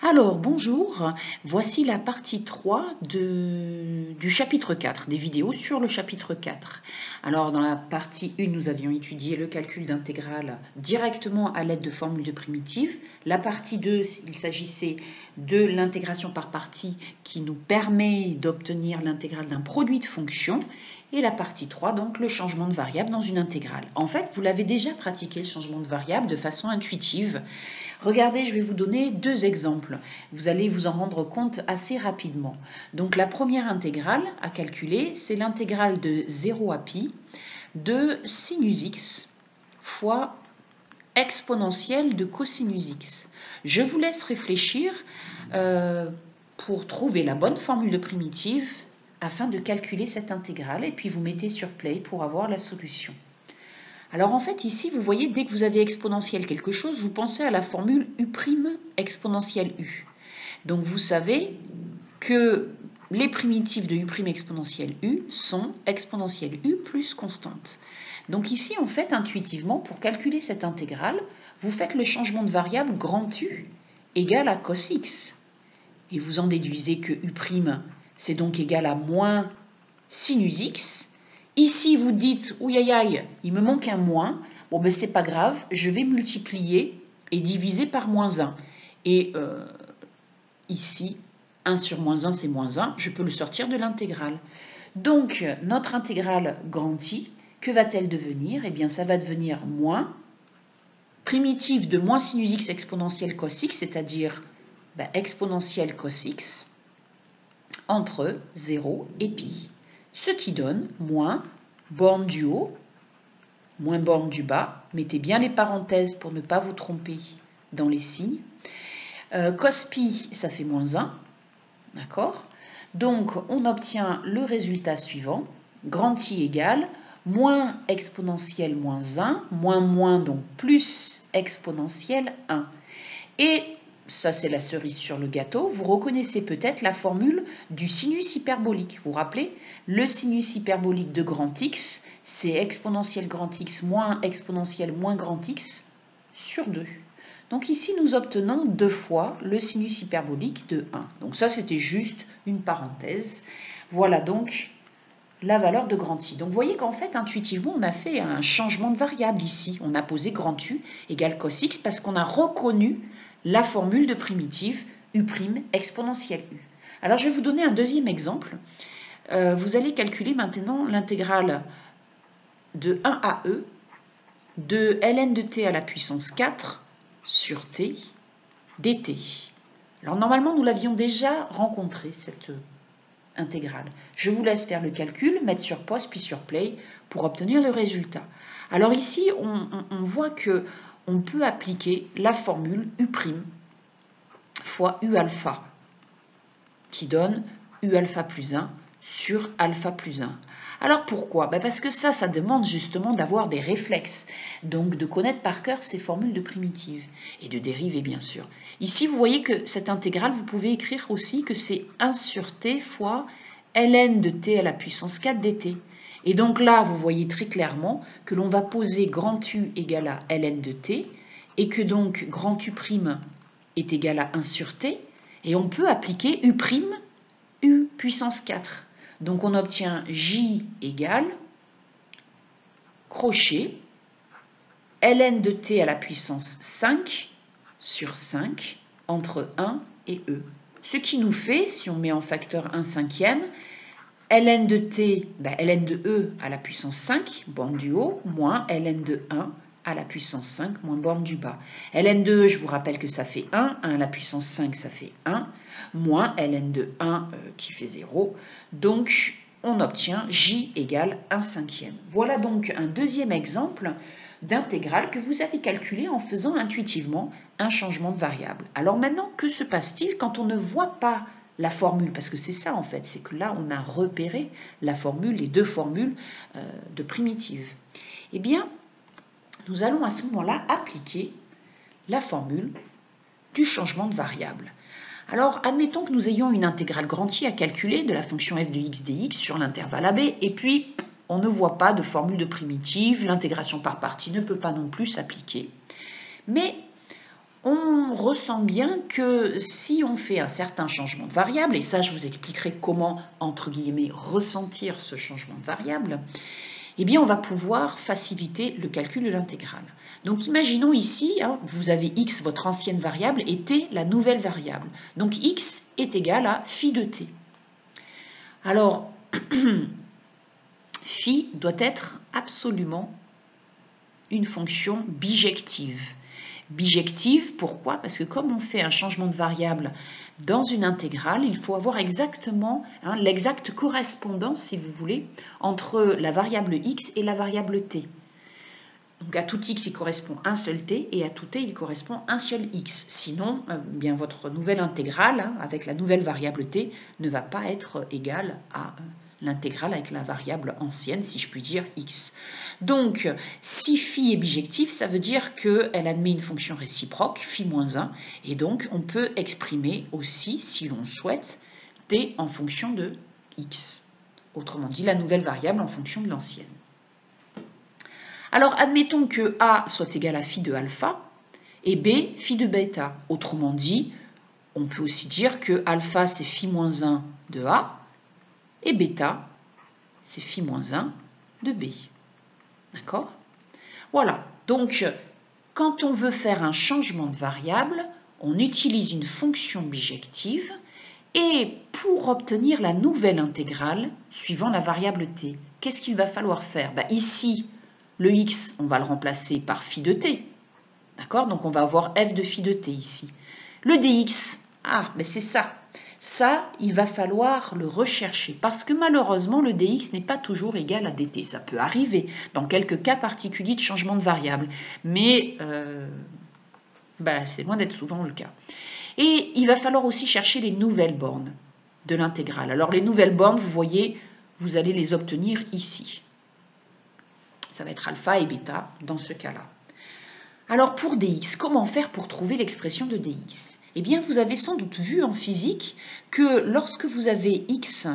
Alors, bonjour, voici la partie 3 du chapitre 4, des vidéos sur le chapitre 4. Alors, dans la partie 1, nous avions étudié le calcul d'intégrale directement à l'aide de formules de primitives. La partie 2, il s'agissait de l'intégration par partie qui nous permet d'obtenir l'intégrale d'un produit de fonction. Et la partie 3, donc le changement de variable dans une intégrale. En fait, vous l'avez déjà pratiqué, le changement de variable, de façon intuitive. Regardez, je vais vous donner deux exemples. Vous allez vous en rendre compte assez rapidement. Donc la première intégrale à calculer, c'est l'intégrale de 0 à pi de sinus x fois exponentielle de cosinus x. Je vous laisse réfléchir pour trouver la bonne formule de primitive afin de calculer cette intégrale et puis vous mettez sur play pour avoir la solution. Alors en fait ici vous voyez dès que vous avez exponentielle quelque chose vous pensez à la formule u' exponentielle u. Donc vous savez que les primitives de u' exponentielle u sont exponentielle u plus constante. Donc ici en fait intuitivement pour calculer cette intégrale vous faites le changement de variable grand U égale à cos x. Et vous en déduisez que u' c'est donc égal à moins sinus x. Ici, vous dites, ouïe aïe aïe, il me manque un moins. Bon, ben c'est pas grave, je vais multiplier et diviser par moins 1. Et ici, 1 sur moins 1, c'est moins 1. Je peux le sortir de l'intégrale. Donc, notre intégrale grand I, que va-t-elle devenir? Eh bien, ça va devenir moins primitive de moins sinus x exponentielle cos x, c'est-à-dire exponentielle cos x, entre 0 et pi. Ce qui donne moins borne du haut, moins borne du bas. Mettez bien les parenthèses pour ne pas vous tromper dans les signes. Cos pi, ça fait moins 1. D'accord? Donc, on obtient le résultat suivant. Grand I égale moins exponentielle moins 1, moins, donc plus exponentielle 1. Et ça c'est la cerise sur le gâteau, vous reconnaissez peut-être la formule du sinus hyperbolique. Vous vous rappelez? Le sinus hyperbolique de grand X, c'est exponentielle grand X moins exponentielle moins grand X sur 2. Donc ici, nous obtenons 2 fois le sinus hyperbolique de 1. Donc ça, c'était juste une parenthèse. Voilà donc la valeur de grand I. Donc vous voyez qu'en fait, intuitivement, on a fait un changement de variable ici. On a posé grand U égale cos x parce qu'on a reconnu la formule de primitive U' exponentielle U. Alors je vais vous donner un deuxième exemple. Vous allez calculer maintenant l'intégrale de 1 à e de ln de t à la puissance 4 sur t dt. Alors normalement, nous l'avions déjà rencontré, cette intégrale. Je vous laisse faire le calcul, mettre sur pause puis sur play pour obtenir le résultat. Alors ici, on voit que on peut appliquer la formule U' fois U alpha qui donne U alpha plus 1 sur alpha plus 1. Alors pourquoi? Parce que ça demande justement d'avoir des réflexes, donc de connaître par cœur ces formules de primitives et de dériver bien sûr. Ici, vous voyez que cette intégrale, vous pouvez écrire aussi que c'est 1 sur t fois ln de t à la puissance 4 dt. Et donc là, vous voyez très clairement que l'on va poser grand U égale à ln de t et que donc grand U' est égal à 1 sur t et on peut appliquer U' U puissance 4. Donc on obtient J égale crochet ln de t à la puissance 5 sur 5 entre 1 et e. Ce qui nous fait, si on met en facteur 1 cinquième, ln de t, ln de e à la puissance 5, borne du haut, moins ln de 1 à la puissance 5, moins borne du bas. ln de e, je vous rappelle que ça fait 1, 1 à la puissance 5, ça fait 1, moins ln de 1 qui fait 0. Donc, on obtient j égale 1 cinquième. Voilà donc un deuxième exemple d'intégrale que vous avez calculé en faisant intuitivement un changement de variable. Alors maintenant, que se passe-t-il quand on ne voit pas la formule? Parce que c'est ça en fait, c'est que là on a repéré la formule, les deux formules de primitives. Eh bien, nous allons à ce moment-là appliquer la formule du changement de variable. Alors, admettons que nous ayons une intégrale grand I à calculer de la fonction f de x dx sur l'intervalle AB, et puis on ne voit pas de formule de primitive, l'intégration par partie ne peut pas non plus s'appliquer. Mais on ressent bien que si on fait un certain changement de variable, et ça je vous expliquerai comment, entre guillemets, ressentir ce changement de variable, eh bien on va pouvoir faciliter le calcul de l'intégrale. Donc imaginons ici, hein, vous avez x, votre ancienne variable, et t, la nouvelle variable. Donc x est égal à phi de t. Alors, phi doit être absolument une fonction bijective. Bijective, pourquoi? Parce que comme on fait un changement de variable dans une intégrale, il faut avoir exactement l'exacte correspondance, si vous voulez, entre la variable x et la variable t. Donc à tout x, il correspond un seul t, et à tout t, il correspond un seul x. Sinon, bien votre nouvelle intégrale, avec la nouvelle variable t, ne va pas être égale à l'intégrale avec la variable ancienne, si je puis dire, x. Donc, si phi est bijectif, ça veut dire qu'elle admet une fonction réciproque, phi moins 1, et donc on peut exprimer aussi, si l'on souhaite, t en fonction de x. Autrement dit, la nouvelle variable en fonction de l'ancienne. Alors, admettons que A soit égal à phi de alpha et B, phi de bêta. Autrement dit, on peut aussi dire que alpha, c'est phi moins 1 de A et bêta, c'est phi moins 1 de B. D'accord? Voilà. Donc, quand on veut faire un changement de variable, on utilise une fonction bijective et pour obtenir la nouvelle intégrale suivant la variable t, qu'est-ce qu'il va falloir faire? Ici, le x, on va le remplacer par phi de t. D'accord? Donc, on va avoir f de phi de t ici. Le dx, c'est ça. Ça, il va falloir le rechercher parce que malheureusement, le dx n'est pas toujours égal à dt. Ça peut arriver dans quelques cas particuliers de changement de variable, mais c'est loin d'être souvent le cas. Et il va falloir aussi chercher les nouvelles bornes de l'intégrale. Alors, les nouvelles bornes, vous voyez, vous allez les obtenir ici. Ça va être alpha et bêta dans ce cas-là. Alors, pour dx, comment faire pour trouver l'expression de dx? Eh bien, vous avez sans doute vu en physique que lorsque vous avez x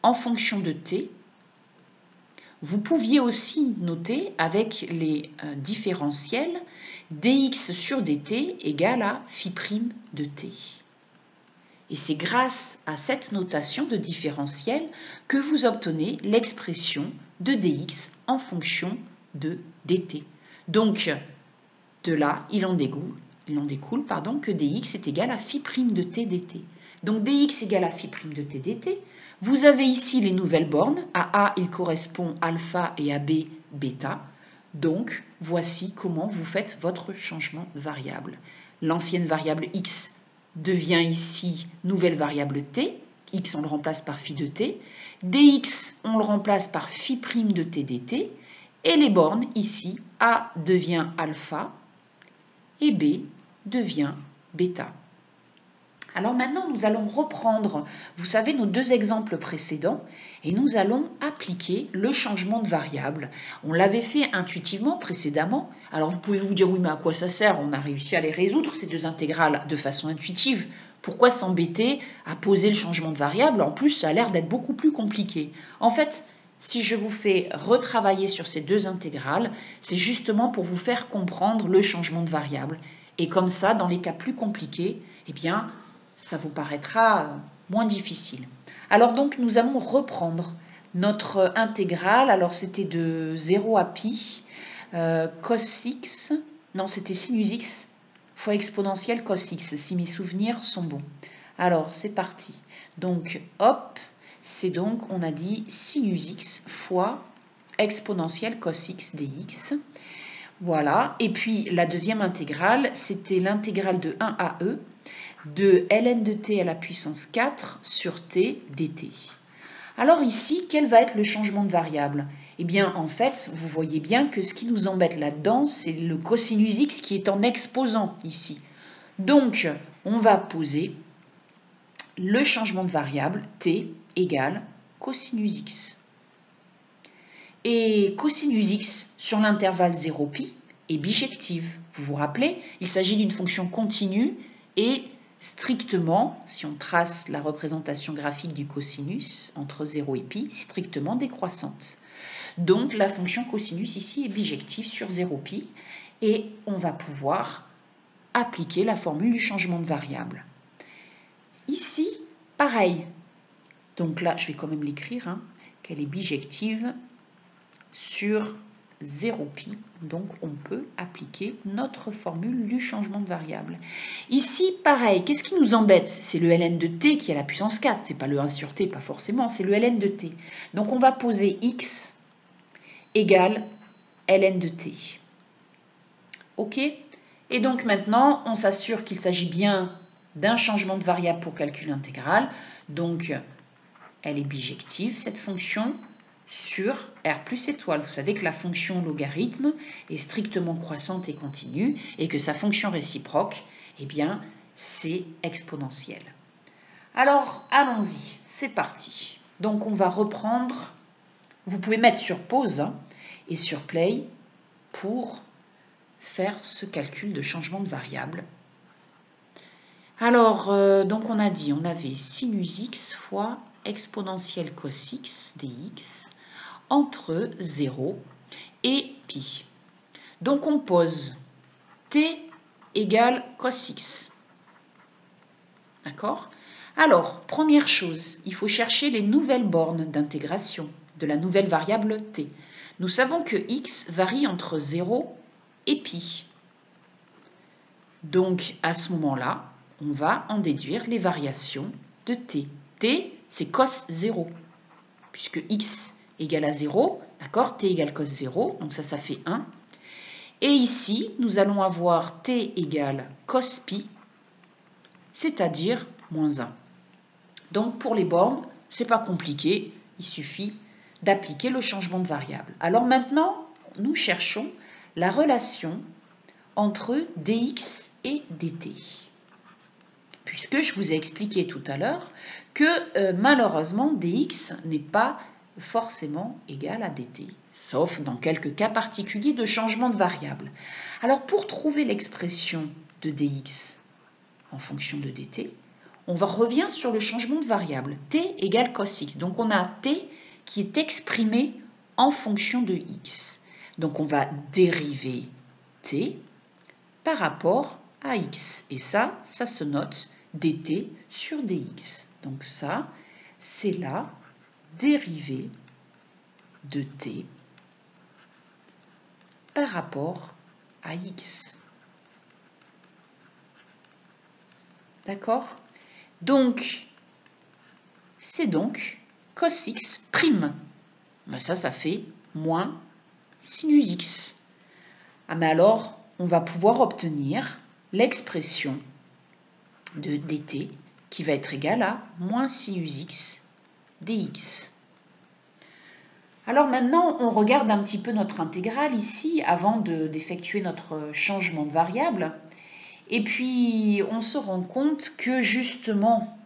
en fonction de t, vous pouviez aussi noter avec les différentiels dx sur dt égale à phi' de t. Et c'est grâce à cette notation de différentiel que vous obtenez l'expression de dx en fonction de dt. Donc, de là, il en découle que dx est égal à phi' de t dt. Donc dx égale à phi' de t dt. Vous avez ici les nouvelles bornes. À a, il correspond alpha et à b, bêta. Donc, voici comment vous faites votre changement de variable. L'ancienne variable x devient ici nouvelle variable t. X, on le remplace par phi de t. Dx, on le remplace par phi' de t dt. Et les bornes, ici, a devient alpha et b devient bêta. Alors maintenant, nous allons reprendre, vous savez, nos deux exemples précédents et nous allons appliquer le changement de variable. On l'avait fait intuitivement précédemment. Alors vous pouvez vous dire, oui, mais à quoi ça sert? On a réussi à les résoudre, ces deux intégrales, de façon intuitive. Pourquoi s'embêter à poser le changement de variable? En plus, ça a l'air d'être beaucoup plus compliqué. En fait, si je vous fais retravailler sur ces deux intégrales, c'est justement pour vous faire comprendre le changement de variable. Et comme ça, dans les cas plus compliqués, eh bien, ça vous paraîtra moins difficile. Alors donc, nous allons reprendre notre intégrale. Alors, c'était de 0 à pi, cos x, non, c'était sinus x fois exponentielle cos x, si mes souvenirs sont bons. Alors, c'est parti. Donc, hop, c'est donc, on a dit sinus x fois exponentielle cos x dx. Voilà. Et puis, la deuxième intégrale, c'était l'intégrale de 1 à e de ln de t à la puissance 4 sur t dt. Alors ici, quel va être le changement de variable? Eh bien, en fait, vous voyez bien que ce qui nous embête là-dedans, c'est le cosinus x qui est en exposant ici. Donc, on va poser le changement de variable t égale cosinus x. Et cosinus x sur l'intervalle 0π est bijective. Vous vous rappelez, il s'agit d'une fonction continue et strictement, si on trace la représentation graphique du cosinus entre 0 et π, strictement décroissante. Donc la fonction cosinus ici est bijective sur 0π et on va pouvoir appliquer la formule du changement de variable. Ici, pareil. Donc là, je vais quand même l'écrire, hein, qu'elle est bijective sur 0π. Donc, on peut appliquer notre formule du changement de variable. Ici, pareil. Qu'est-ce qui nous embête? C'est le ln de t qui est à la puissance 4. Ce n'est pas le 1 sur t, pas forcément. C'est le ln de t. Donc, on va poser x égale ln de t. OK? Et donc, maintenant, on s'assure qu'il s'agit bien d'un changement de variable pour calcul intégral. Donc, elle est bijective, cette fonction, sur R plus étoile. Vous savez que la fonction logarithme est strictement croissante et continue, et que sa fonction réciproque, eh bien, c'est exponentiel. Alors, allons-y, c'est parti. Donc, on va reprendre, vous pouvez mettre sur pause hein, et sur play pour faire ce calcul de changement de variable. Alors, donc on a dit, on avait sinus x fois exponentielle cos x dx entre 0 et pi. Donc on pose t égale cos x. D'accord? Alors, première chose, il faut chercher les nouvelles bornes d'intégration de la nouvelle variable t. Nous savons que x varie entre 0 et pi. Donc, à ce moment-là, on va en déduire les variations de t. t, c'est cos 0, puisque x égale à 0, d'accord, t égale cos 0, donc ça fait 1. Et ici, nous allons avoir t égale cos pi, c'est-à-dire moins 1. Donc, pour les bornes, ce n'est pas compliqué, il suffit d'appliquer le changement de variable. Alors maintenant, nous cherchons la relation entre dx et dt. Puisque je vous ai expliqué tout à l'heure que malheureusement dx n'est pas forcément égal à dt, sauf dans quelques cas particuliers de changement de variable. Alors pour trouver l'expression de dx en fonction de dt, on revient sur le changement de variable, t égale cos x. Donc on a t qui est exprimé en fonction de x. Donc on va dériver t par rapport à x. Et ça se note dt sur dx. Donc ça, c'est la dérivée de t par rapport à x. D'accord? Donc, c'est donc cos x prime. Ben ça fait moins sinus x. Ah mais alors, on va pouvoir obtenir l'expression de dt qui va être égale à moins sinus x dx. Alors maintenant, on regarde un petit peu notre intégrale ici avant d'effectuer notre changement de variable. Et puis, on se rend compte que justement,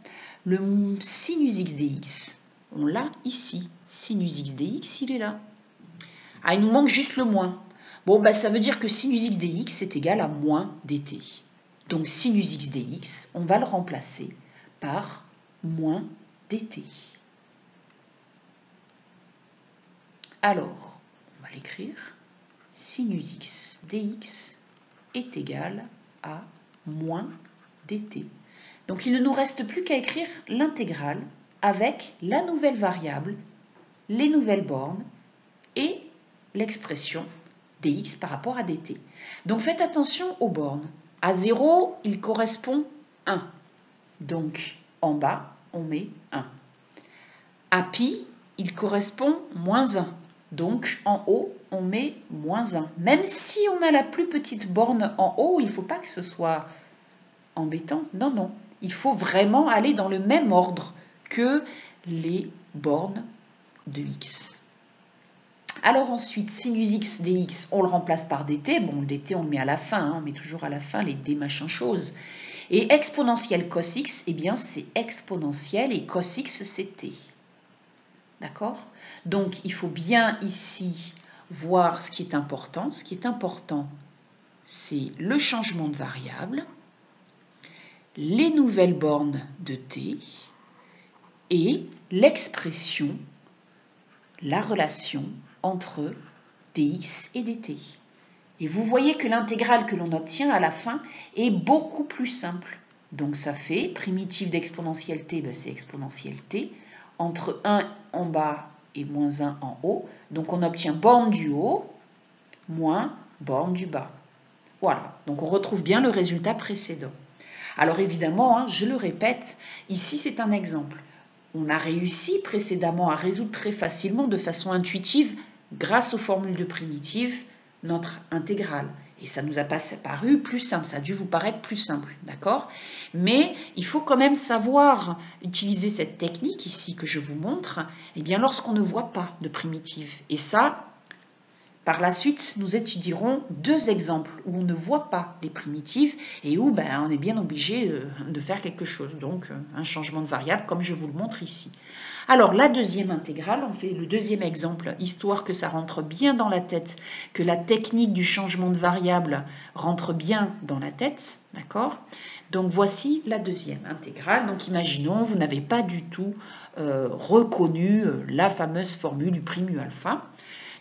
le sinus x dx, on l'a ici. Sinus x dx, il est là. Ah, il nous manque juste le moins. Bon, bah, ça veut dire que sinus x dx est égal à moins dt. Donc, sinus x dx, on va le remplacer par moins dt. Alors, on va l'écrire. Sinus x dx est égal à moins dt. Donc, il ne nous reste plus qu'à écrire l'intégrale avec la nouvelle variable, les nouvelles bornes et l'expression dx par rapport à dt. Donc, faites attention aux bornes. À 0, il correspond 1. Donc, en bas, on met 1. À pi, il correspond moins 1. Donc, en haut, on met moins 1. Même si on a la plus petite borne en haut, il ne faut pas que ce soit embêtant. Non, non. Il faut vraiment aller dans le même ordre que les bornes de x. Alors ensuite, sinus x dx, on le remplace par dt. Bon, le dt, on le met à la fin. Hein, on met toujours à la fin les d machin chose. Et exponentielle cos x, eh bien, c'est exponentielle et cos x, c'est t. D'accord? Donc, il faut bien ici voir ce qui est important. Ce qui est important, c'est le changement de variable, les nouvelles bornes de t et l'expression, la relation entre dx et dt. Et vous voyez que l'intégrale que l'on obtient à la fin est beaucoup plus simple. Donc ça fait primitive d'exponentielle t, ben c'est exponentielle t, entre 1 en bas et moins 1 en haut. Donc on obtient borne du haut moins borne du bas. Voilà, donc on retrouve bien le résultat précédent. Alors évidemment, hein, je le répète, ici c'est un exemple. On a réussi précédemment à résoudre très facilement, de façon intuitive, grâce aux formules de primitives, notre intégrale. Et ça nous a paru plus simple, ça a dû vous paraître plus simple, d'accord? Mais il faut quand même savoir utiliser cette technique ici que je vous montre, eh bien lorsqu'on ne voit pas de primitives. Et ça, par la suite, nous étudierons deux exemples où on ne voit pas les primitives et où on est bien obligé de faire quelque chose, donc un changement de variable comme je vous le montre ici. Alors la deuxième intégrale, on fait le deuxième exemple, histoire que ça rentre bien dans la tête, que la technique du changement de variable rentre bien dans la tête, d'accord? Donc voici la deuxième intégrale. Donc imaginons, vous n'avez pas du tout reconnu la fameuse formule du prime u alpha.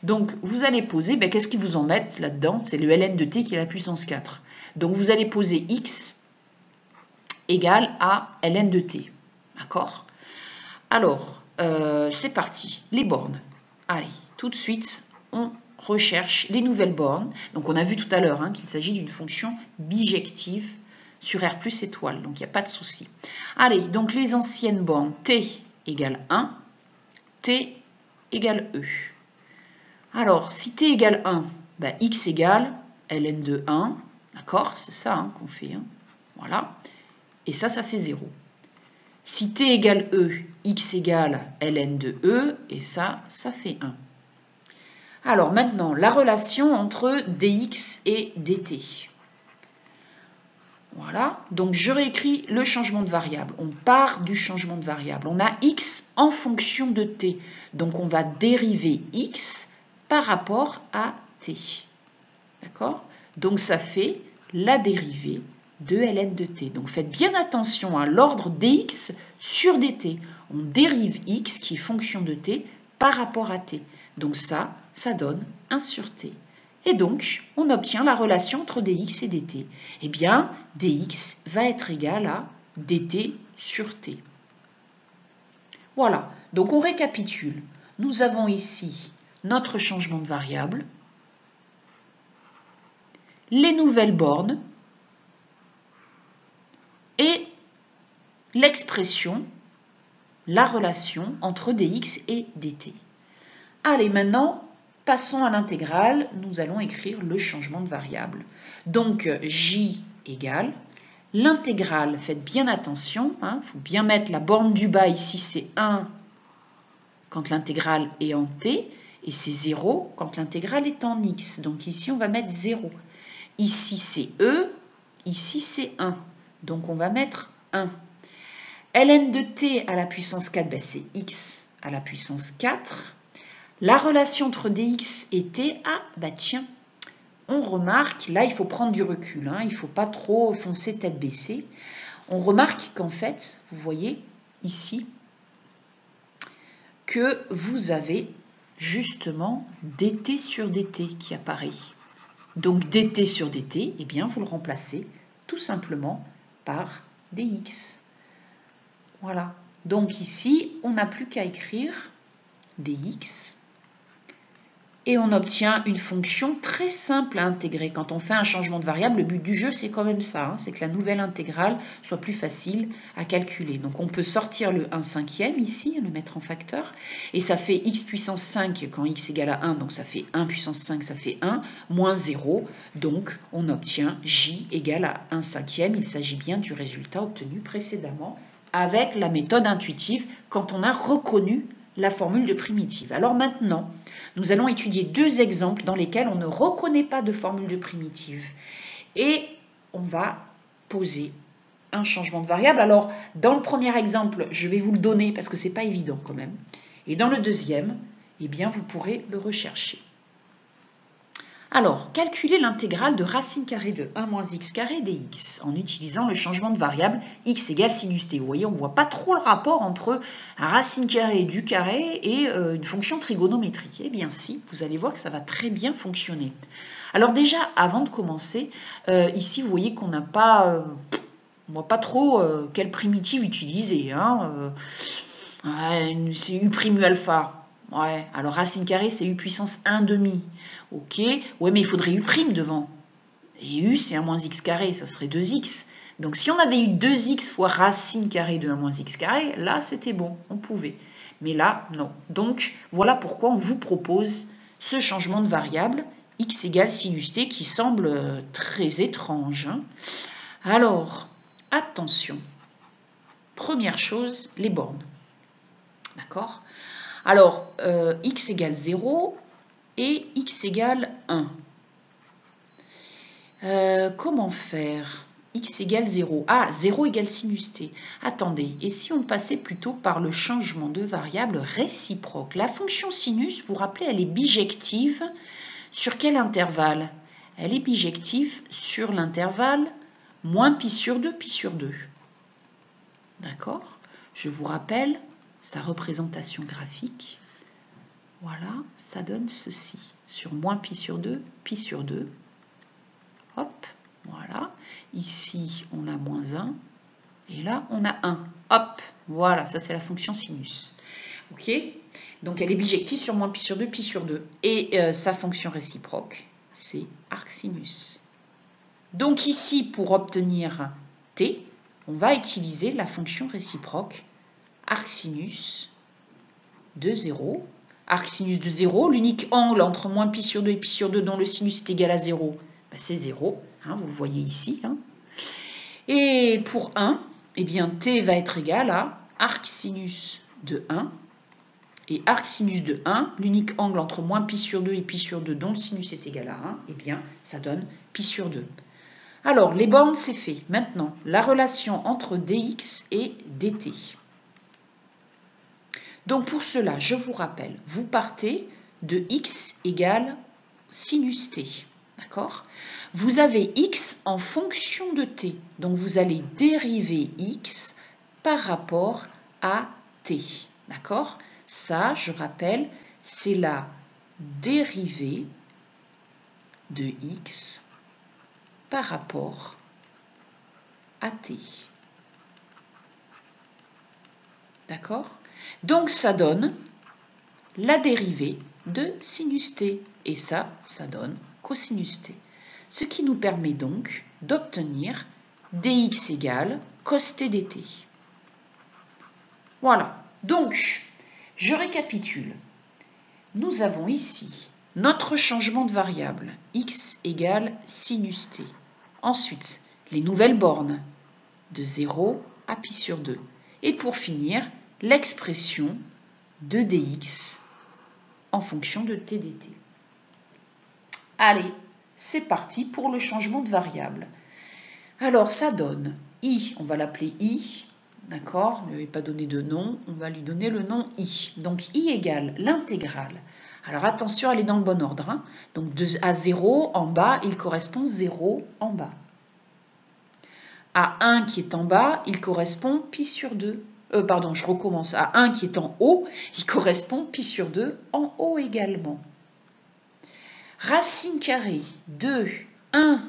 Donc, vous allez poser, qu'est-ce qu'ils vous en mettent là-dedans? C'est le ln de t qui est la puissance 4. Donc, vous allez poser x égale à ln de t. D'accord? Alors, c'est parti. Les bornes. Allez, tout de suite, on recherche les nouvelles bornes. Donc, on a vu tout à l'heure qu'il s'agit d'une fonction bijective sur R plus étoile. Donc, il n'y a pas de souci. Allez, donc les anciennes bornes, t égale 1, t égale e. Alors, si t égale 1, x égale ln de 1, d'accord? C'est ça qu'on fait. Voilà. Et ça fait 0. Si t égale e, x égale ln de e, et ça fait 1. Alors maintenant, la relation entre dx et dt. Voilà, donc je réécris le changement de variable. On part du changement de variable. On a x en fonction de t. Donc on va dériver x par rapport à t. D'accord? Donc ça fait la dérivée de ln de t. Donc faites bien attention à l'ordre dx sur dt. On dérive x qui est fonction de t par rapport à t. Donc ça donne 1 sur t. Et donc, on obtient la relation entre dx et dt. Eh bien, dx va être égal à dt sur t. Voilà, donc on récapitule. Nous avons ici notre changement de variable, les nouvelles bornes et l'expression, la relation entre dx et dt. Allez, maintenant, passons à l'intégrale. Nous allons écrire le changement de variable. Donc, j égale l'intégrale. Faites bien attention, il faut bien mettre la borne du bas ici, c'est 1 quand l'intégrale est en t, et c'est 0 quand l'intégrale est en x. Donc ici, on va mettre 0. Ici, c'est e, ici, c'est 1. Donc on va mettre 1. ln de t à la puissance 4, c'est x à la puissance 4. La relation entre dx et t, tiens, on remarque, là il faut prendre du recul, il ne faut pas trop foncer tête baissée. On remarque qu'en fait, vous voyez ici, que vous avez justement dt sur dt qui apparaît. Donc dt sur dt, eh bien vous le remplacez tout simplement par dx. Voilà. Donc ici, on n'a plus qu'à écrire dx et on obtient une fonction très simple à intégrer. Quand on fait un changement de variable, le but du jeu, c'est quand même ça, c'est que la nouvelle intégrale soit plus facile à calculer. Donc on peut sortir le 1/5 ici, le mettre en facteur, et ça fait x puissance 5 quand x égale à 1, donc ça fait 1 puissance 5, ça fait 1, moins 0, donc on obtient j égale à 1/5. Il s'agit bien du résultat obtenu précédemment avec la méthode intuitive quand on a reconnu la formule de primitive. Alors maintenant, nous allons étudier deux exemples dans lesquels on ne reconnaît pas de formule de primitive. Et on va poser un changement de variable. Alors, dans le premier exemple, je vais vous le donner parce que ce n'est pas évident quand même. Et dans le deuxième, eh bien, vous pourrez le rechercher. Alors, calculer l'intégrale de racine carrée de 1 moins x carré dx en utilisant le changement de variable x égale sinus t. Vous voyez, on ne voit pas trop le rapport entre la racine carrée du carré et une fonction trigonométrique. Eh bien si, vous allez voir que ça va très bien fonctionner. Alors déjà, avant de commencer, ici vous voyez qu'on n'a pas... on ne voit pas trop quelle primitive utiliser. Hein, c'est u' u alpha. Ouais, alors racine carrée, c'est u puissance 1 demi. Ok, ouais, mais il faudrait u' devant. Et u, c'est 1 moins x carré, ça serait 2x. Donc si on avait eu 2x fois racine carrée de 1 moins x carré, là, c'était bon, on pouvait. Mais là, non. Donc, voilà pourquoi on vous propose ce changement de variable, x égale sinus t, qui semble très étrange. Hein. Alors, attention. Première chose, les bornes. D'accord? Alors, x égale 0 et x égale 1. Comment faire? X égale 0. Ah, 0 égale sinus t. Attendez, et si on passait plutôt par le changement de variable réciproque? La fonction sinus, vous vous rappelez, elle est bijective sur quel intervalle? Elle est bijective sur l'intervalle moins pi sur 2, pi sur 2. D'accord? Je vous rappelle sa représentation graphique. Voilà, ça donne ceci. Sur moins pi sur 2, pi sur 2. Hop, voilà. Ici, on a moins 1. Et là, on a 1. Hop, voilà, ça c'est la fonction sinus. Ok? Donc elle est bijective sur moins pi sur 2, pi sur 2. Et sa fonction réciproque, c'est arcsinus. Donc ici, pour obtenir t, on va utiliser la fonction réciproque arcsinus de 0. Arcsinus de 0, l'unique angle entre moins pi sur 2 et pi sur 2 dont le sinus est égal à 0, ben c'est 0, hein, vous le voyez ici. Hein. Et pour 1, eh bien, t va être égal à arcsinus de 1. Et arcsinus de 1, l'unique angle entre moins pi sur 2 et pi sur 2 dont le sinus est égal à 1, eh bien, ça donne pi sur 2. Alors, les bornes, c'est fait. Maintenant, la relation entre dx et dt. Donc, pour cela, je vous rappelle, vous partez de x égale sinus t. D'accord? Vous avez x en fonction de t. Donc, vous allez dériver x par rapport à t. D'accord? Ça, je rappelle, c'est la dérivée de x par rapport à t. D'accord? Donc, ça donne la dérivée de sinus t. Et ça donne cosinus t. Ce qui nous permet donc d'obtenir dx égale cos t dt. Voilà. Donc, je récapitule. Nous avons ici notre changement de variable, x égale sinus t. Ensuite, les nouvelles bornes de 0 à pi sur 2. Et pour finir, l'expression de dx en fonction de t dt. Allez, c'est parti pour le changement de variable. Alors, ça donne i, on va l'appeler i, d'accord? On ne lui avait pas donné de nom, on va lui donner le nom i. Donc, i égale l'intégrale. Alors, attention, elle est dans le bon ordre. Hein. Donc, à 0, en bas, il correspond 0 en bas. À 1 qui est en bas, il correspond pi sur 2. Pardon, je recommence. À 1 qui est en haut, il correspond pi sur 2 en haut également. Racine carrée de 1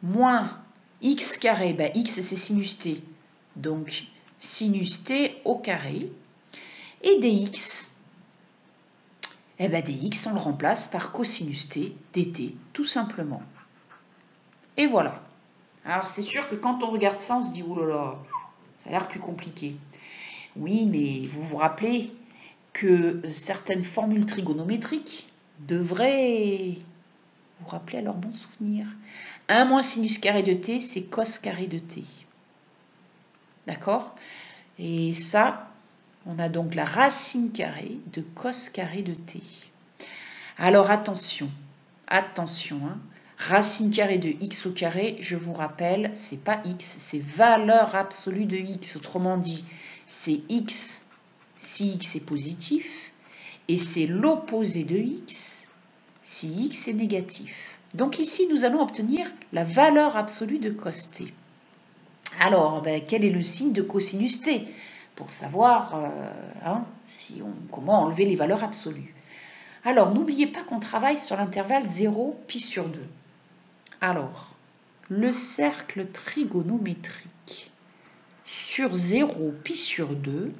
moins x carré, ben x c'est sinus t, donc sinus t au carré, et dx, eh ben dx on le remplace par cosinus t dt, tout simplement. Et voilà. Alors c'est sûr que quand on regarde ça, on se dit, oh là là, ça a l'air plus compliqué. Oui, mais vous vous rappelez que certaines formules trigonométriques devraient vous rappeler à leur bon souvenir. 1 moins sinus carré de t, c'est cos carré de t. D'accord? Et ça, on a donc la racine carrée de cos carré de t. Alors attention, attention, hein. Racine carrée de x au carré, je vous rappelle, c'est pas x, c'est valeur absolue de x. Autrement dit, c'est x si x est positif, et c'est l'opposé de x si x est négatif. Donc ici, nous allons obtenir la valeur absolue de cos t. Alors, quel est le signe de cosinus t? Pour savoir comment enlever les valeurs absolues. Alors, n'oubliez pas qu'on travaille sur l'intervalle 0, pi sur 2. Alors, le cercle trigonométrique sur 0, pi sur 2,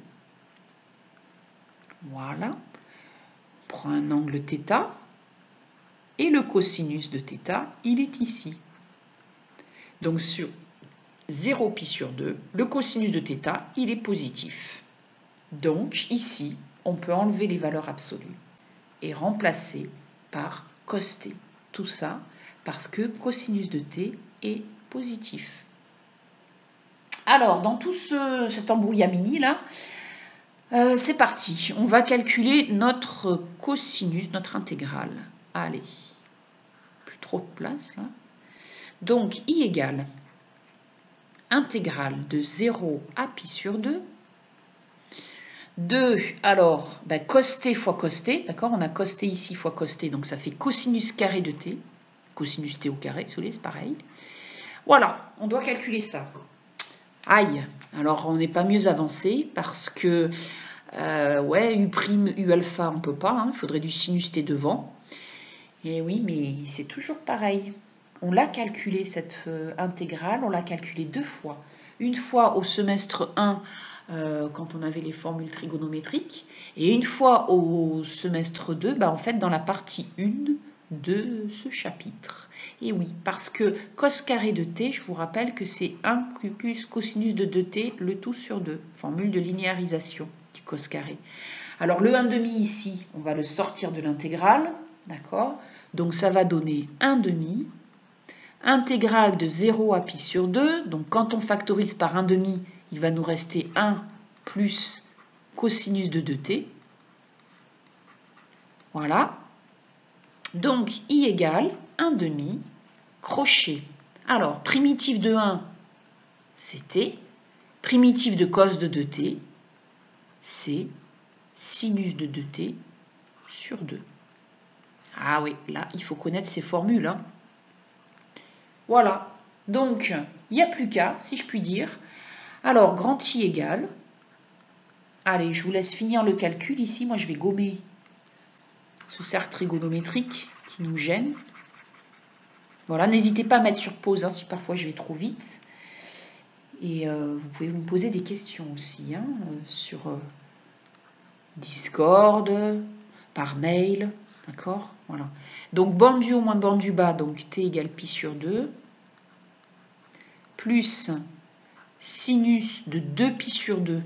voilà, on prend un angle θ, et le cosinus de θ, il est ici. Donc, sur 0 pi sur 2, le cosinus de θ, il est positif. Donc, ici, on peut enlever les valeurs absolues et remplacer par cos t. Tout ça parce que cosinus de t est positif. Alors, dans tout cet embrouillamini là, c'est parti. On va calculer notre cosinus, notre intégrale. Allez, plus trop de place là. Donc, I égale intégrale de 0 à pi sur 2. 2, alors, cos t fois cos t, d'accord? On a cos t ici fois cos t, donc ça fait cosinus carré de t. Cosinus t au carré, c'est pareil. Voilà, on doit calculer ça. Aïe, alors on n'est pas mieux avancé parce que, U', U alpha, on ne peut pas, hein, il faudrait du sinus t devant. Et oui, mais c'est toujours pareil. On l'a calculé, cette intégrale, on l'a calculé 2 fois. Une fois au semestre 1, quand on avait les formules trigonométriques, et une fois au semestre 2, en fait, dans la partie 1 de ce chapitre. Et oui, parce que cos carré de t, je vous rappelle que c'est 1 plus cosinus de 2t, le tout sur 2, formule de linéarisation du cos carré. Alors le 1,5 ici, on va le sortir de l'intégrale, d'accord? Donc ça va donner 1,5, intégrale de 0 à pi sur 2, donc quand on factorise par 1,5, il va nous rester 1 plus cosinus de 2t. Voilà. Donc, I égale 1,5, crochet. Alors, primitif de 1, c'est t. Primitif de cos de 2t, c'est sinus de 2t sur 2. Ah oui, là, il faut connaître ces formules. Hein. Voilà. Donc, il n'y a plus qu'à, si je puis dire. Alors, grand I égale. Allez, je vous laisse finir le calcul ici. Moi, je vais gommer ce cercle trigonométrique qui nous gêne. Voilà, n'hésitez pas à mettre sur pause si parfois je vais trop vite. Et vous pouvez me poser des questions aussi sur Discord, par mail, d'accord? Voilà. Donc, borne du haut moins borne du bas, donc t égale pi sur 2, plus sinus de 2 pi sur 2,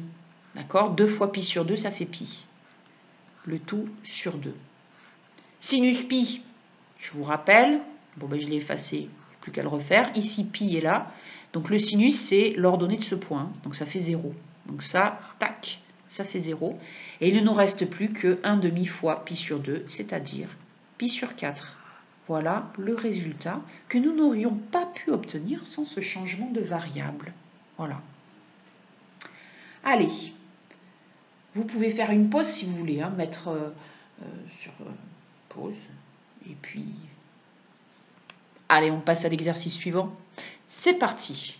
d'accord? 2 fois pi sur 2, ça fait pi. Le tout sur 2. Sinus pi, je vous rappelle, bon je l'ai effacé, plus qu'à le refaire. Ici, pi est là. Donc le sinus, c'est l'ordonnée de ce point. Donc ça fait 0. Donc ça, tac, ça fait 0. Et il ne nous reste plus que 1,5 fois pi sur 2, c'est-à-dire pi sur 4. Voilà le résultat que nous n'aurions pas pu obtenir sans ce changement de variable. Voilà. Allez, vous pouvez faire une pause si vous voulez, mettre sur pause. Et puis, allez, on passe à l'exercice suivant. C'est parti.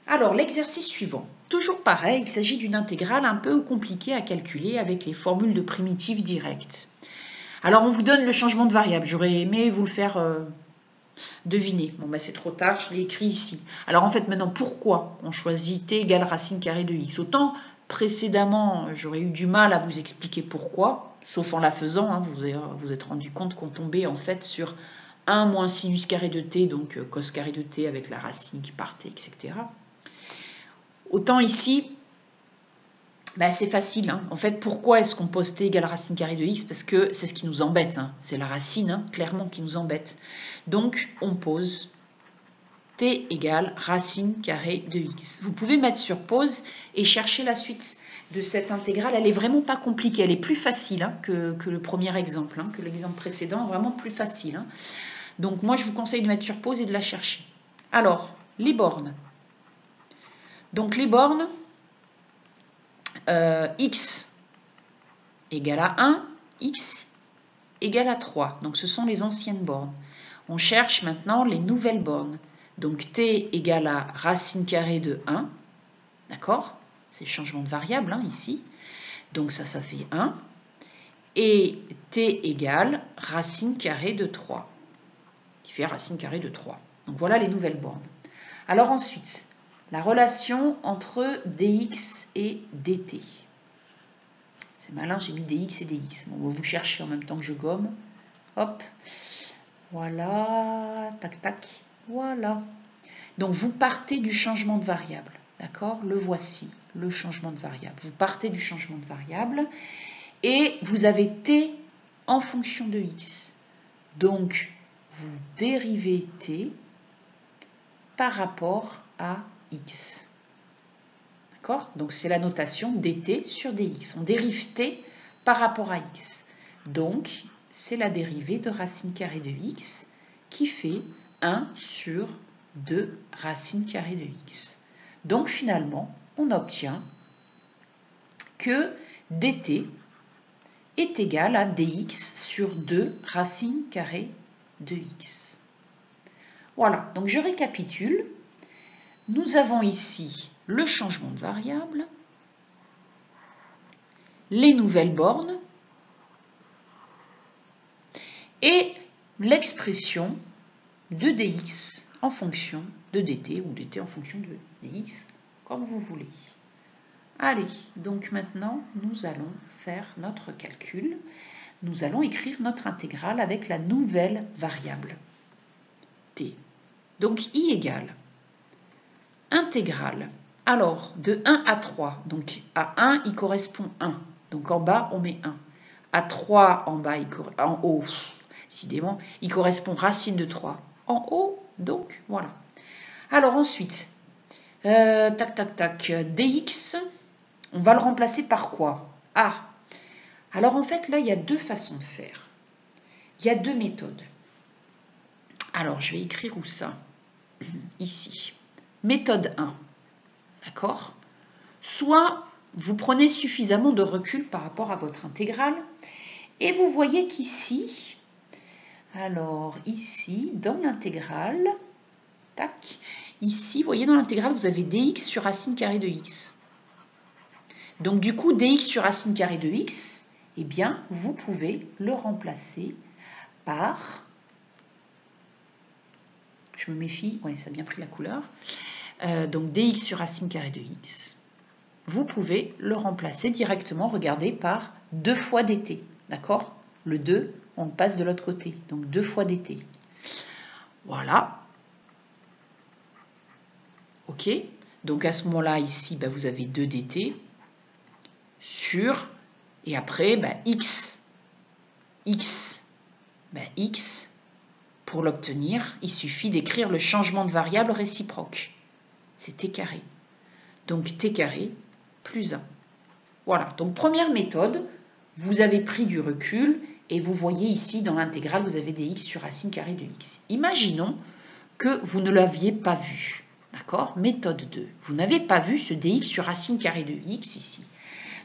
Alors, l'exercice suivant. Toujours pareil, il s'agit d'une intégrale un peu compliquée à calculer avec les formules de primitives directes. Alors, on vous donne le changement de variable. J'aurais aimé vous le faire deviner. Bon, c'est trop tard, je l'ai écrit ici. Alors, en fait, maintenant, pourquoi on choisit t égale racine carrée de x? Autant, précédemment, j'aurais eu du mal à vous expliquer pourquoi, sauf en la faisant, vous êtes rendu compte qu'on tombait en fait sur 1 moins sinus carré de t, donc cos carré de t avec la racine qui partait, etc. Autant ici, c'est facile. En fait, pourquoi est-ce qu'on pose t égale racine carrée de x? Parce que c'est ce qui nous embête. C'est la racine, clairement, qui nous embête. Donc, on pose t égale racine carrée de x. Vous pouvez mettre sur pause et chercher la suite de cette intégrale. Elle n'est vraiment pas compliquée. Elle est plus facile que le premier exemple, que l'exemple précédent. Vraiment plus facile. Donc, moi, je vous conseille de mettre sur pause et de la chercher. Alors, les bornes. Donc, les bornes, x égale à 1, x égale à 3. Donc, ce sont les anciennes bornes. On cherche maintenant les nouvelles bornes. Donc t égale à racine carrée de 1. D'accord? C'est le changement de variable hein, ici. Donc ça fait 1. Et t égale racine carrée de 3. Qui fait racine carrée de 3. Donc voilà les nouvelles bornes. Alors ensuite, la relation entre dx et dt. C'est malin, j'ai mis dx et dx. Bon, on va vous chercher en même temps que je gomme. Hop. Voilà. Tac, tac. Voilà. Donc vous partez du changement de variable. D'accord? Le voici, le changement de variable. Vous partez du changement de variable et vous avez t en fonction de x. Donc vous dérivez t par rapport à x. D'accord? Donc c'est la notation dt sur dx. On dérive t par rapport à x. Donc c'est la dérivée de racine carrée de x qui fait 1 sur 2 racine carrée de x. Donc finalement, on obtient que dt est égal à dx sur 2 racine carrée de x. Voilà, donc je récapitule. Nous avons ici le changement de variable, les nouvelles bornes et l'expression de dx en fonction de dt ou dt en fonction de dx, comme vous voulez. Allez, donc maintenant, nous allons faire notre calcul. Nous allons écrire notre intégrale avec la nouvelle variable t. Donc, i égale intégrale. Alors, de 1 à 3, donc à 1, il correspond 1. Donc en bas, on met 1. À 3, en bas, en haut, décidément, il correspond racine de 3. En haut, donc, voilà. Alors ensuite, tac, tac, tac, dx, on va le remplacer par quoi? Ah, alors en fait, là, il y a deux façons de faire. Il y a deux méthodes. Alors, je vais écrire où ça? Ici. Méthode 1. D'accord? Soit vous prenez suffisamment de recul par rapport à votre intégrale et vous voyez qu'ici, alors ici, dans l'intégrale, tac, ici, vous voyez dans l'intégrale, vous avez dx sur racine carrée de x. Donc du coup, dx sur racine carrée de x, eh bien, vous pouvez le remplacer par, je me méfie, oui, ça a bien pris la couleur, donc dx sur racine carrée de x, vous pouvez le remplacer directement, regardez, par 2 fois dt, d'accord? Le 2, on le passe de l'autre côté, donc 2 fois dt. Voilà. Ok, donc à ce moment-là, ici, bah, vous avez 2 dt sur, et après, bah, x, bah, x, pour l'obtenir, il suffit d'écrire le changement de variable réciproque. C'est t carré. Donc t carré plus 1. Voilà, donc première méthode, vous avez pris du recul et vous voyez ici dans l'intégrale, vous avez dx sur racine carrée de x. Imaginons que vous ne l'aviez pas vu. D'accord? Méthode 2. Vous n'avez pas vu ce dx sur racine carrée de x ici.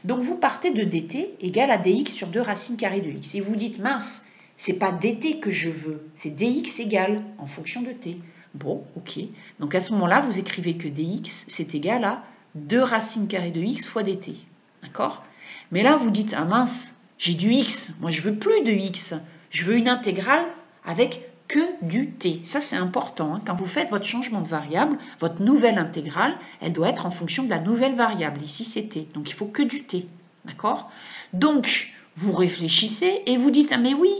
Donc vous partez de dt égale à dx sur 2 racine carrée de x. Et vous dites, mince, c'est pas dt que je veux, c'est dx égale en fonction de t. Bon, ok. Donc à ce moment-là, vous écrivez que dx, c'est égal à 2 racine carrée de x fois dt. D'accord? Mais là, vous dites, ah mince, j'ai du x. Moi, je veux plus de x. Je veux une intégrale avec que du t. Ça, c'est important. Hein. Quand vous faites votre changement de variable, votre nouvelle intégrale, elle doit être en fonction de la nouvelle variable. Ici, c'est t. Donc, il faut que du t. D'accord? Donc, vous réfléchissez et vous dites, ah mais oui,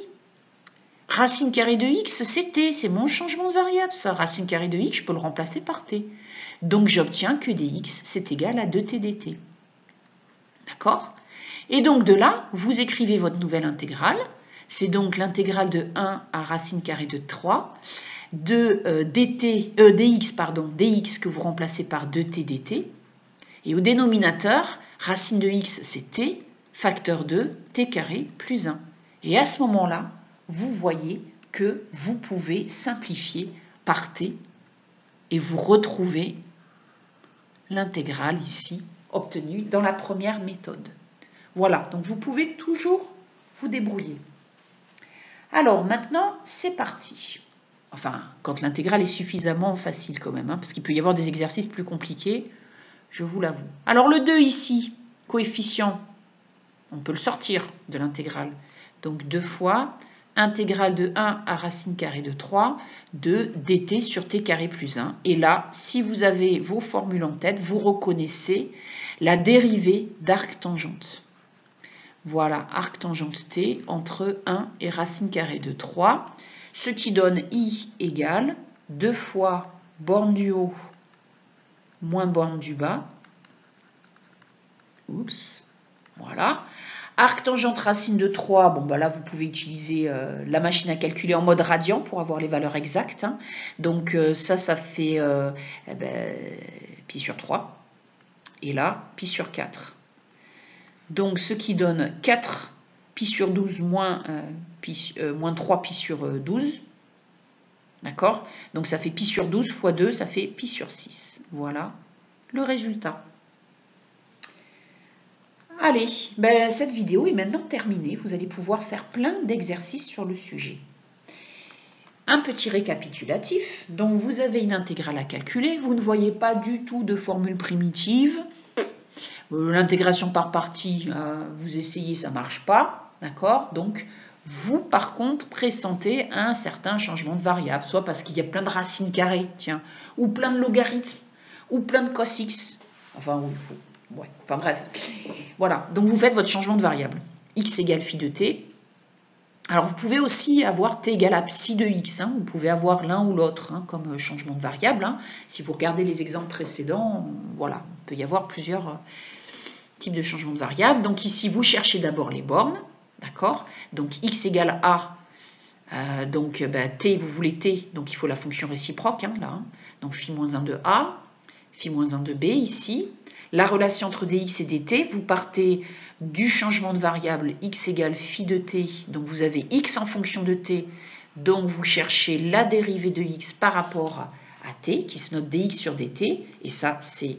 racine carrée de x, c'est t. C'est mon changement de variable, ça. Racine carrée de x, je peux le remplacer par t. Donc, j'obtiens que dx, c'est égal à 2t dt. D'accord? Et donc, de là, vous écrivez votre nouvelle intégrale. C'est donc l'intégrale de 1 à racine carrée de 3 de dx que vous remplacez par 2t dt. Et au dénominateur, racine de x, c'est t, facteur de t carré plus 1. Et à ce moment-là, vous voyez que vous pouvez simplifier par t et vous retrouvez l'intégrale ici obtenue dans la première méthode. Voilà, donc vous pouvez toujours vous débrouiller. Alors maintenant, c'est parti. Enfin, quand l'intégrale est suffisamment facile quand même, hein, parce qu'il peut y avoir des exercices plus compliqués, je vous l'avoue. Alors le 2 ici, coefficient, on peut le sortir de l'intégrale. Donc 2 fois intégrale de 1 à racine carrée de 3 de dt sur t carré plus 1. Et là, si vous avez vos formules en tête, vous reconnaissez la dérivée d'arc tangente. Voilà, arc tangente t entre 1 et racine carrée de 3, ce qui donne i égale 2 fois borne du haut moins borne du bas. Oups, voilà. Arc tangente racine de 3, bon bah là vous pouvez utiliser la machine à calculer en mode radian pour avoir les valeurs exactes. Hein. Donc ça fait pi sur 3. Et là, pi sur 4. Donc ce qui donne 4 pi sur 12 moins 3 pi sur 12. D'accord? Donc ça fait pi sur 12 fois 2, ça fait pi sur 6. Voilà le résultat. Allez, cette vidéo est maintenant terminée. Vous allez pouvoir faire plein d'exercices sur le sujet. Un petit récapitulatif. Donc vous avez une intégrale à calculer. Vous ne voyez pas du tout de formule primitive. L'intégration par partie, vous essayez, ça ne marche pas. D'accord? Donc vous, par contre, pressentez un certain changement de variable. Soit parce qu'il y a plein de racines carrées, tiens, ou plein de logarithmes, ou plein de cos x. Enfin, il faut... Ouais, enfin bref, voilà, donc vous faites votre changement de variable. X égale phi de t. Alors vous pouvez aussi avoir t égale à psi de x, hein. Vous pouvez avoir l'un ou l'autre hein, comme changement de variable. Hein. Si vous regardez les exemples précédents, voilà, il peut y avoir plusieurs types de changements de variable. Donc ici, vous cherchez d'abord les bornes, d'accord? Donc x égale a, t, vous voulez t, donc il faut la fonction réciproque, hein, là. Hein. Donc phi moins 1 de a, phi moins 1 de b ici. La relation entre dx et dt, vous partez du changement de variable x égale phi de t, donc vous avez x en fonction de t, donc vous cherchez la dérivée de x par rapport à t, qui se note dx sur dt, et ça c'est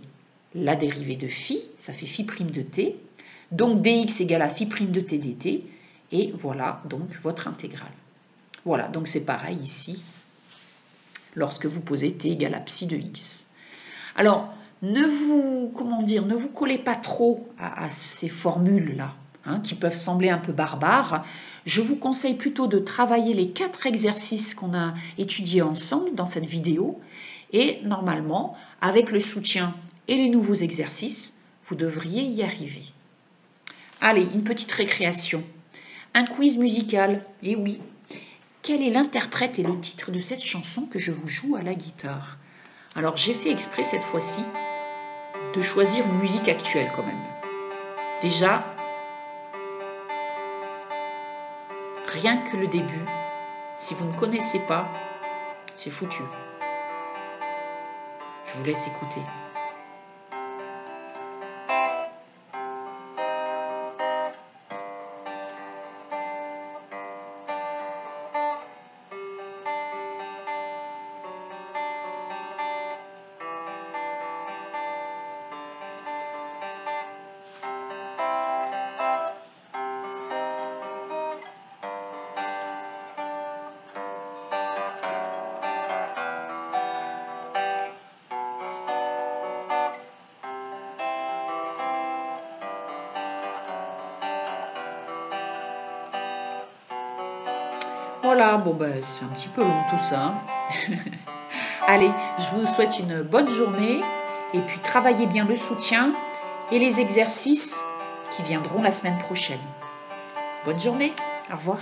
la dérivée de phi, ça fait phi prime de t, donc dx égale à phi prime de t dt, et voilà donc votre intégrale. Voilà, donc c'est pareil ici, lorsque vous posez t égale à psi de x. Alors, ne vous collez pas trop à ces formules-là, hein, qui peuvent sembler un peu barbares. Je vous conseille plutôt de travailler les 4 exercices qu'on a étudiés ensemble dans cette vidéo. Et normalement, avec le soutien et les nouveaux exercices, vous devriez y arriver. Allez, une petite récréation. Un quiz musical. Et oui, quel est l'interprète et le titre de cette chanson que je vous joue à la guitare? Alors, j'ai fait exprès cette fois-ci de choisir une musique actuelle quand même. Déjà, rien que le début, si vous ne connaissez pas, c'est foutu. Je vous laisse écouter. Voilà, bon c'est un petit peu long tout ça. Allez, je vous souhaite une bonne journée et puis travaillez bien le soutien et les exercices qui viendront la semaine prochaine. Bonne journée, au revoir.